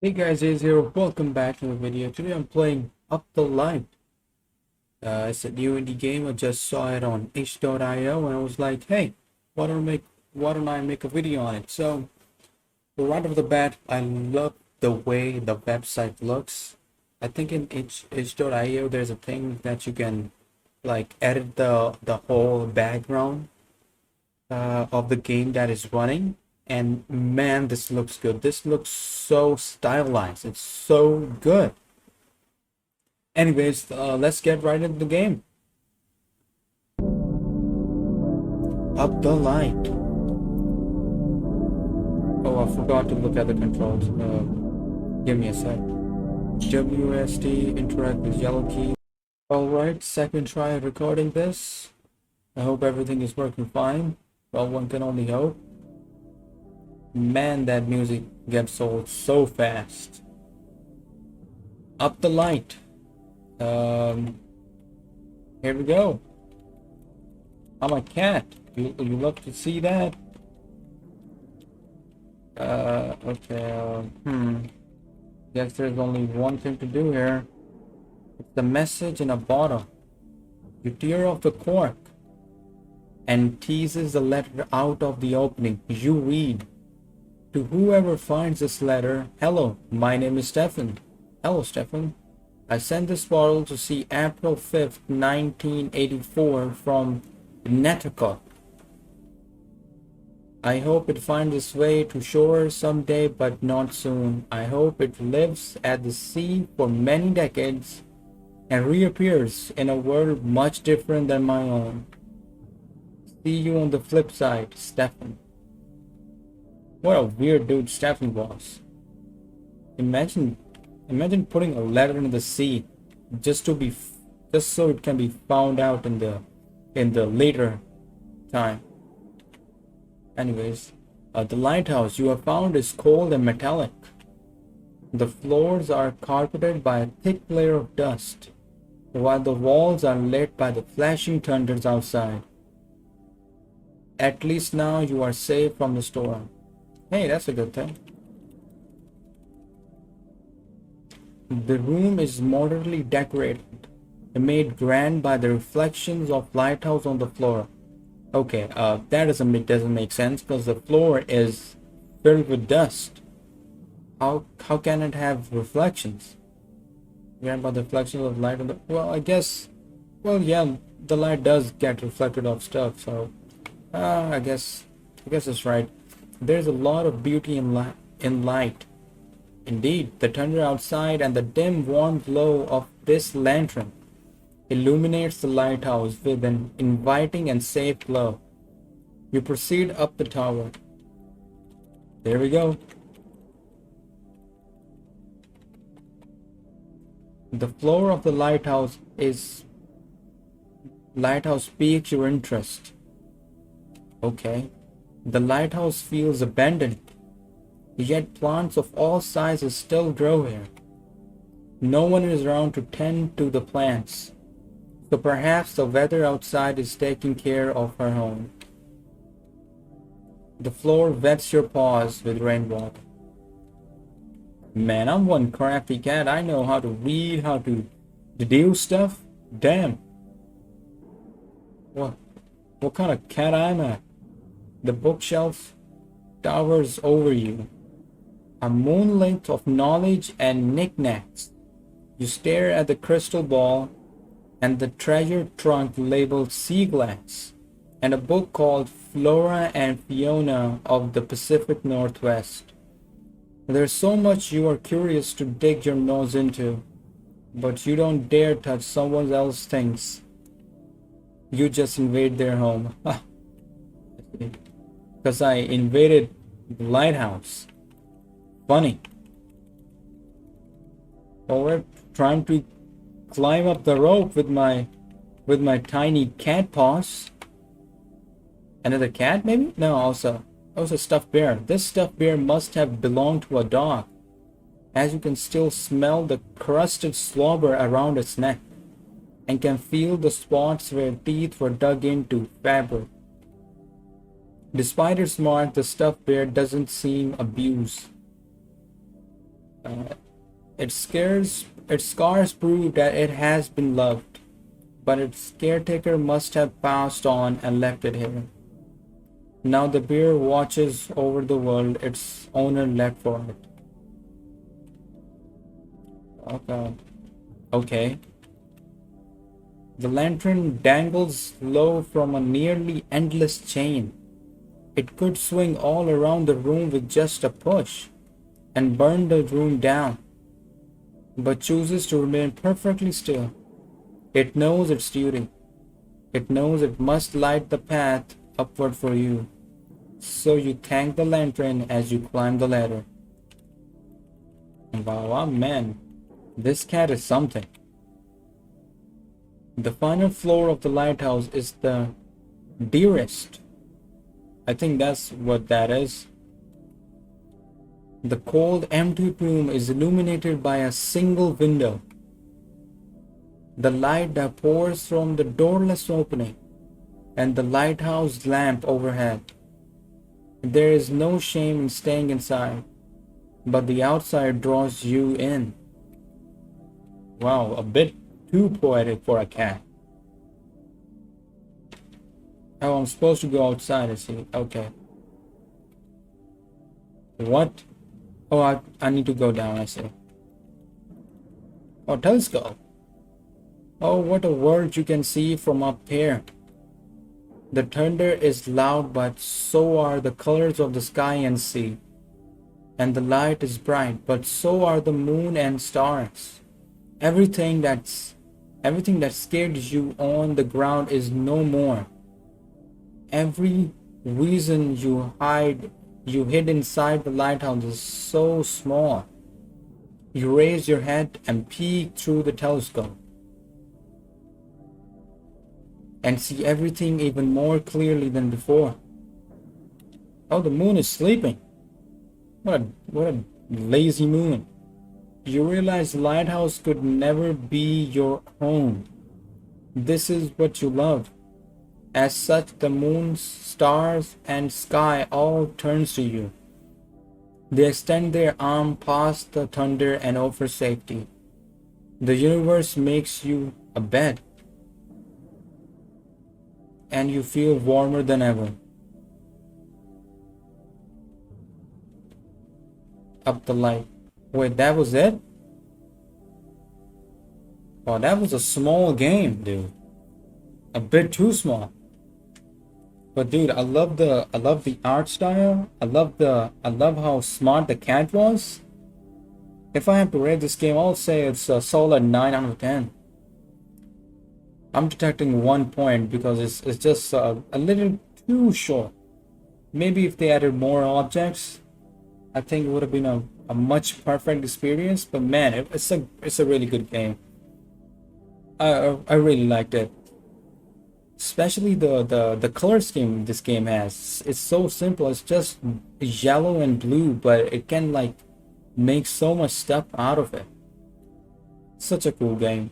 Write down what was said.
Hey guys, Ace here. Welcome back to the video. Today I'm playing Up the Light. It's a new indie game. I just saw it on itch.io and I was like, hey, why don't I make a video on it? So right off the bat, I love the way the website looks. I think in itch.io there's a thing that you can like edit the whole background of the game that is running. And man, this looks good. This looks so stylized. It's so good. Anyways, let's get right into the game. Up the light. Oh, I forgot to look at the controls. Give me a sec. WSD, interact with yellow key. Alright, second try recording this. I hope everything is working fine. Well, one can only hope. Man, that music gets old so fast. Up the light. Here we go. I'm a cat. You love to see that? Okay. Guess there's only one thing to do here. It's the message in a bottle. You tear off the cork and teases the letter out of the opening. You read. To whoever finds this letter, hello, my name is Stefan. Hello, Stefan. I sent this bottle to see April 5th, 1984 from Nethercutt. I hope it finds its way to shore someday, but not soon. I hope it lives at the sea for many decades and reappears in a world much different than my own. See you on the flip side, Stefan. What a weird dude Stefan was. Imagine putting a letter in the sea just so it can be found out in the later time. Anyways, the lighthouse you have found is cold and metallic. The floors are carpeted by a thick layer of dust, while the walls are lit by the flashing thunders outside. At least now you are safe from the storm. Hey, that's a good thing. The room is moderately decorated and made grand by the reflections of lighthouse on the floor. Okay, that doesn't make sense because the floor is filled with dust. How can it have reflections? Grand by the reflections of light on the I guess yeah, the light does get reflected off stuff, so I guess it's right. There's a lot of beauty in light. Indeed, the thunder outside and the dim warm glow of this lantern illuminates the lighthouse with an inviting and safe glow. You proceed up the tower. There we go. The floor of the lighthouse piques your interest. Okay. The lighthouse feels abandoned, yet plants of all sizes still grow here. No one is around to tend to the plants, so perhaps the weather outside is taking care of her home. The floor wets your paws with rainwater. Man, I'm one crafty cat. I know how to read, how to deduce stuff. Damn. What kind of cat I'm at? The bookshelf towers over you, a moonlight of knowledge and knickknacks. You stare at the crystal ball and the treasure trunk labeled Sea Glass, and a book called Flora and Fiona of the Pacific Northwest. There's so much you are curious to dig your nose into, but you don't dare touch someone else's things. You just invade their home. Because I invaded the lighthouse. Funny. Or trying to climb up the rope with my tiny cat paws. Another cat, maybe? No, also a stuffed bear. This stuffed bear must have belonged to a dog, as you can still smell the crusted slobber around its neck, and can feel the spots where teeth were dug into fabric. Despite its mark, the stuffed bear doesn't seem abused. Its scars prove that it has been loved, but its caretaker must have passed on and left it here. Now the bear watches over the world its owner left for it. Oh god. Okay. The lantern dangles low from a nearly endless chain. It could swing all around the room with just a push and burn the room down, but chooses to remain perfectly still. It knows its duty. It knows it must light the path upward for you. So you thank the lantern as you climb the ladder. Wow, man, this cat is something. The final floor of the lighthouse is the dearest. I think that's what that is. The cold, empty room is illuminated by a single window. The light that pours from the doorless opening and the lighthouse lamp overhead. There is no shame in staying inside, but the outside draws you in. Wow, a bit too poetic for a cat. Oh, I'm supposed to go outside, I see. Okay. What? Oh, I need to go down, I see. Oh, telescope. Oh, what a world you can see from up here. The thunder is loud, but so are the colors of the sky and sea. And the light is bright, but so are the moon and stars. Everything that scared you on the ground is no more. Every reason you hid inside the lighthouse is so small. You raise your head and peek through the telescope and see everything even more clearly than before. Oh, the moon is sleeping. What a lazy moon. You realize the lighthouse could never be your home. This is what you love. As such, the moon, stars, and sky all turns to you. They extend their arm past the thunder and offer safety. The universe makes you a bed, and you feel warmer than ever. Up the light. Wait, that was it? Wow, that was a small game, dude. A bit too small. But dude, I love the art style. I love how smart the cat was. If I have to rate this game, I'll say it's a solid 9 out of 10. I'm detecting 1 point because it's just a little too short. Maybe if they added more objects, I think it would have been a much perfect experience. But man, it's a really good game. I really liked it. Especially the color scheme this game has. It's so simple. It's just yellow and blue, but it can like make so much stuff out of it. Such a cool game.